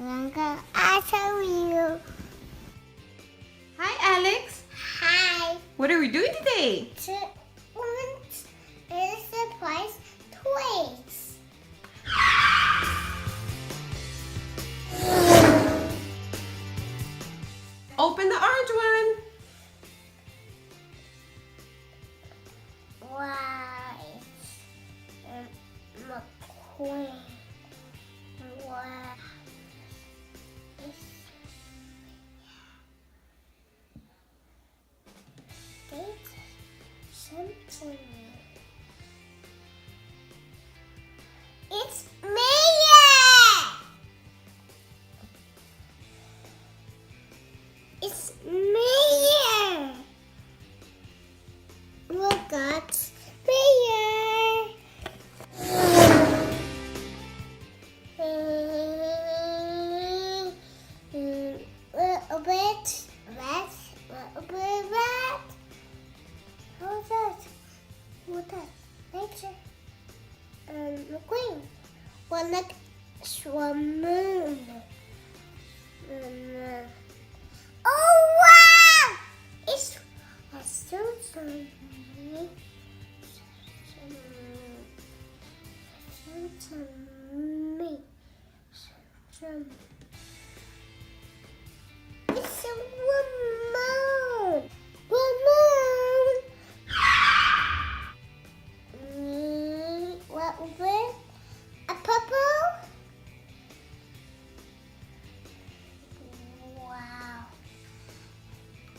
I tell you. Hi, Alex. Hi. What are we doing today? It's surprise toys. Open the orange one. Wow. It's McQueen. Wow. It's something. It's Mayor! It's Mayor! Look at Mayor! Little bit red, little bit red. What's that? What's that? Nature. McQueen. One like swan moon. Oh wow! It's so sunny. It's a woman. Woman. What with a purple? Wow.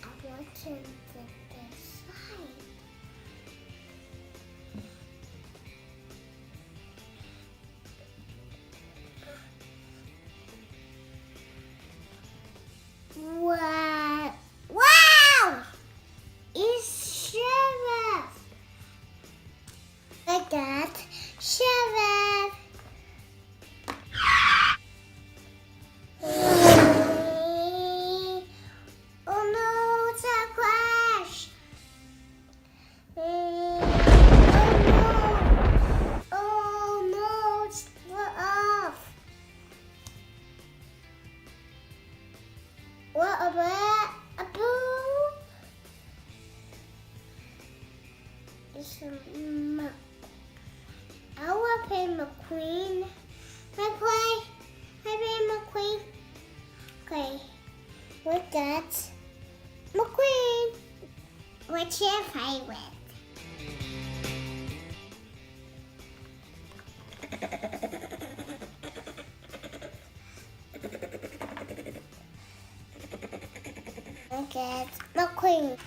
I want to get this side. Wow! Wow! It's Sheriff. Like that, Sheriff. Oh no, it's a crash. Oh no, it's off. What about a boom? It's a I will play McQueen. I play McQueen. Okay, with that, McQueen. What's your favorite? Look at McQueen.